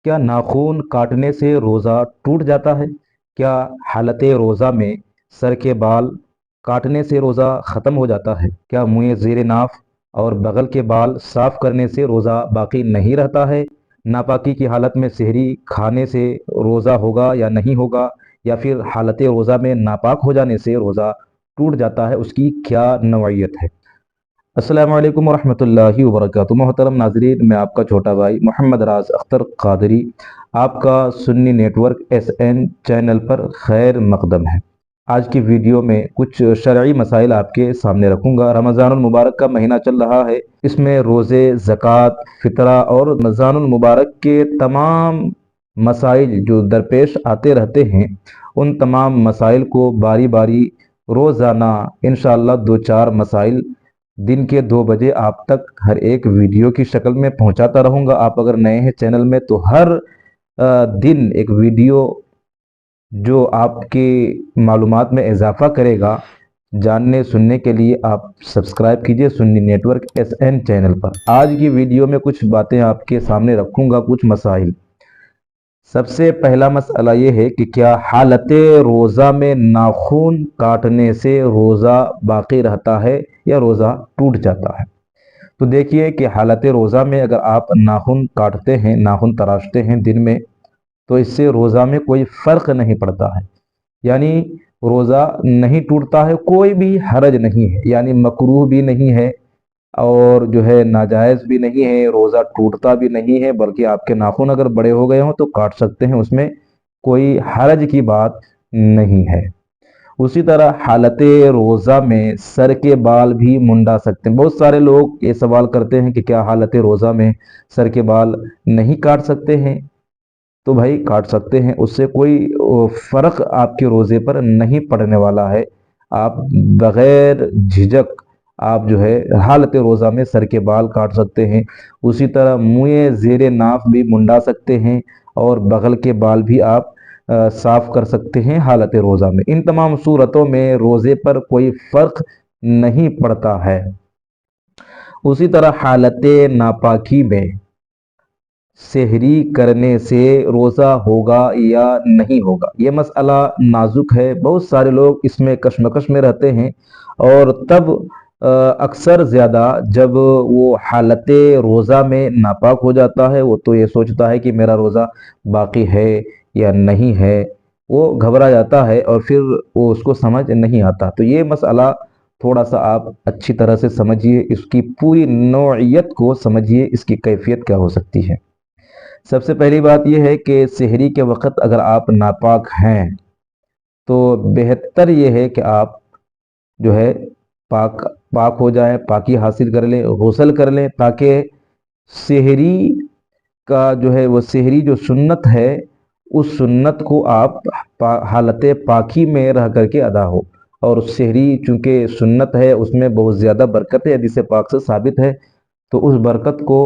کیا ناخن کاٹنے سے روزہ ٹوٹ جاتا ہے؟ کیا حالت روزہ میں سر کے بال کاٹنے سے روزہ ختم ہو جاتا ہے؟ کیا منہ زیر ناف اور بغل کے بال صاف کرنے سے روزہ باقی نہیں رہتا ہے؟ ناپاکی کی حالت میں سحری کھانے سے روزہ ہوگا یا نہیں ہوگا؟ یا پھر حالت روزہ میں ناپاک ہو جانے سے روزہ ٹوٹ جاتا ہے؟ اس کی کیا نوعیت ہے؟ السلام علیکم ورحمۃ اللہ وبرکاتہ۔ محترم ناظرین، میں آپ کا چھوٹا بھائی محمد راز اختر قادری آپ کا سنی نیٹ ورک SN چینل پر خیر مقدم ہے۔ آج کی ویڈیو میں کچھ شرعی مسائل آپ کے سامنے رکھوں گا۔ رمضان المبارک کا مہینہ چل رہا ہے، اس میں روزے، زکوٰۃ، فطرہ اور رمضان المبارک کے تمام مسائل جو درپیش آتے رہتے ہیں، ان تمام مسائل کو باری باری روزانہ انشاءاللہ دو چار مسائل دن کے 2 بجے آپ تک ہر ایک ویڈیو کی شکل میں پہنچاتا رہوں گا۔ آپ اگر نئے ہیں چینل میں تو ہر دن ایک ویڈیو جو آپ کی معلومات میں اضافہ کرے گا، جاننے سننے کے لیے آپ سبسکرائب کیجئے سنی نیٹ ورک SN چینل پر۔ آج کی ویڈیو میں کچھ باتیں آپ کے سامنے رکھوں گا، کچھ مسائل۔ سب سے پہلا مسئلہ یہ ہے کہ کیا حالت روزہ میں ناخن کاٹنے سے روزہ باقی رہتا ہے یا روزہ ٹوٹ جاتا ہے؟ تو دیکھیے کہ حالت روزہ میں اگر آپ ناخن کاٹتے ہیں، ناخن تراشتے ہیں دن میں، تو اس سے روزہ میں کوئی فرق نہیں پڑتا ہے، یعنی روزہ نہیں ٹوٹتا ہے، کوئی بھی حرج نہیں ہے، یعنی مکروہ بھی نہیں ہے اور جو ہے ناجائز بھی نہیں ہے، روزہ ٹوٹتا بھی نہیں ہے، بلکہ آپ کے ناخن اگر بڑے ہو گئے ہوں تو کاٹ سکتے ہیں، اس میں کوئی حرج کی بات نہیں ہے۔ اسی طرح حالت روزہ میں سر کے بال بھی منڈا سکتے ہیں۔ بہت سارے لوگ یہ سوال کرتے ہیں کہ کیا حالت روزہ میں سر کے بال نہیں کاٹ سکتے ہیں؟ تو بھائی کاٹ سکتے ہیں، اس سے کوئی فرق آپ کے روزے پر نہیں پڑنے والا ہے۔ آپ بغیر جھجک آپ جو ہے حالت روزہ میں سر کے بال کاٹ سکتے ہیں۔ اسی طرح منہ زیر ناف بھی منڈا سکتے ہیں اور بغل کے بال بھی آپ صاف کر سکتے ہیں حالت روزہ میں۔ ان تمام صورتوں میں روزے پر کوئی فرق نہیں پڑتا ہے۔ اسی طرح حالت ناپاکی میں سحری کرنے سے روزہ ہوگا یا نہیں ہوگا، یہ مسئلہ نازک ہے، بہت سارے لوگ اس میں کشمکش میں رہتے ہیں، اور تب اکثر زیادہ جب وہ حالت روزہ میں ناپاک ہو جاتا ہے، وہ تو یہ سوچتا ہے کہ میرا روزہ باقی ہے یا نہیں ہے، وہ گھبرا جاتا ہے اور پھر وہ اس کو سمجھ نہیں آتا۔ تو یہ مسئلہ تھوڑا سا آپ اچھی طرح سے سمجھیے، اس کی پوری نوعیت کو سمجھیے، اس کی کیفیت کیا ہو سکتی ہے۔ سب سے پہلی بات یہ ہے کہ سحری کے وقت اگر آپ ناپاک ہیں تو بہتر یہ ہے کہ آپ جو ہے پاک ہو جائیں، پاکی حاصل کر لیں، غسل کر لیں، تاکہ سحری کا جو ہے وہ سحری جو سنت ہے، اس سنت کو آپ حالت پاکی میں رہ کر کے ادا ہو۔ اور سحری چونکہ سنت ہے، اس میں بہت زیادہ برکت ہے، حدیث پاک سے ثابت ہے، تو اس برکت کو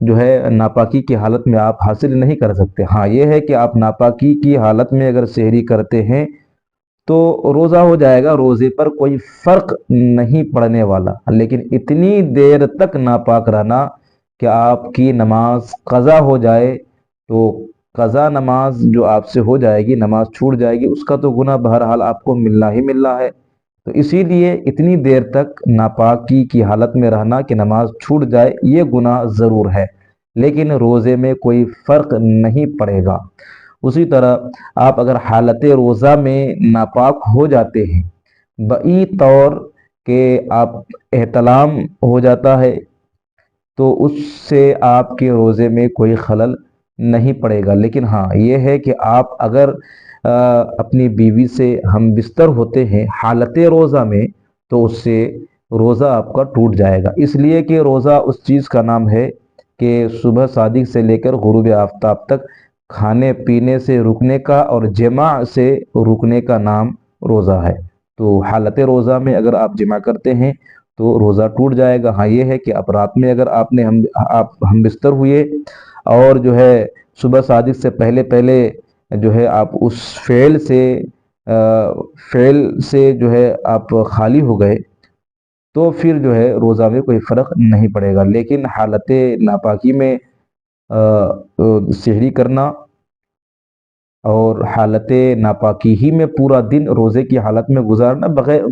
جو ہے ناپاکی کی حالت میں آپ حاصل نہیں کر سکتے۔ ہاں یہ ہے کہ آپ ناپاکی کی حالت میں اگر سحری کرتے ہیں تو روزہ ہو جائے گا، روزے پر کوئی فرق نہیں پڑنے والا، لیکن اتنی دیر تک ناپاک رہنا کہ آپ کی نماز قضا ہو جائے، تو قضا نماز جو آپ سے ہو جائے گی، نماز چھوٹ جائے گی، اس کا تو گناہ بہرحال آپ کو ملنا ہی ملنا ہے۔ تو اسی لیے اتنی دیر تک ناپاکی کی حالت میں رہنا کہ نماز چھوٹ جائے، یہ گناہ ضرور ہے، لیکن روزے میں کوئی فرق نہیں پڑے گا۔ اسی طرح آپ اگر حالت روزہ میں ناپاک ہو جاتے ہیں، بعید طور کہ آپ احتلام ہو جاتا ہے، تو اس سے آپ کے روزے میں کوئی خلل نہیں پڑے گا، لیکن ہاں یہ ہے کہ آپ اگر اپنی بیوی سے ہم بستر ہوتے ہیں حالت روزہ میں، تو اس سے روزہ آپ کا ٹوٹ جائے گا، اس لیے کہ روزہ اس چیز کا نام ہے کہ صبح صادق سے لے کر غروب آفتاب تک کھانے پینے سے رکنے کا اور جماع سے رکنے کا نام روزہ ہے۔ تو حالت روزہ میں اگر آپ جماع کرتے ہیں تو روزہ ٹوٹ جائے گا۔ ہاں یہ ہے کہ اب رات میں اگر آپ نے ہم بستر ہوئے اور جو ہے صبح صادق سے پہلے پہلے جو ہے آپ اس فعل سے جو ہے آپ خالی ہو گئے، تو پھر جو ہے روزہ میں کوئی فرق نہیں پڑے گا، لیکن حالت ناپاکی میں سحری کرنا اور حالت ناپاکی ہی میں پورا دن روزے کی حالت میں گزارنا،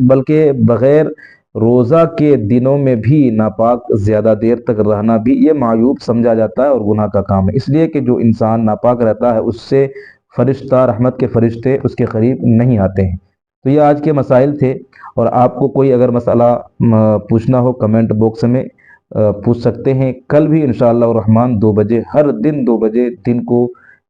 بلکہ بغیر روزہ کے دنوں میں بھی ناپاک زیادہ دیر تک رہنا بھی یہ معیوب سمجھا جاتا ہے اور گناہ کا کام ہے، اس لیے کہ جو انسان ناپاک رہتا ہے اس سے فرشتہ، رحمت کے فرشتے اس کے قریب نہیں آتے ہیں۔ تو یہ آج کے مسائل تھے، اور آپ کو کوئی اگر مسئلہ پوچھنا ہو کمنٹ باکس میں پوچھ سکتے ہیں۔ کل بھی انشاءاللہ الرحمن 2 بجے، ہر دن 2 بجے دن کو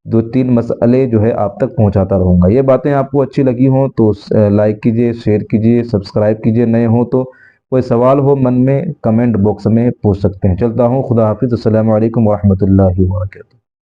2-3 مسئلے جو ہے آپ تک پہنچاتا رہوں گا۔ یہ باتیں آپ کو اچھی لگی ہوں تو لائک کیجئے، شیئر کیجئے، سبسکرائب کیجئے، نئے ہوں تو کوئی سوال ہو من میں کمنٹ باکس میں پوچھ سکتے ہیں۔ چلتا ہوں، خدا حافظ، السلام علیکم ورحمۃ اللہ وبرکاتہ۔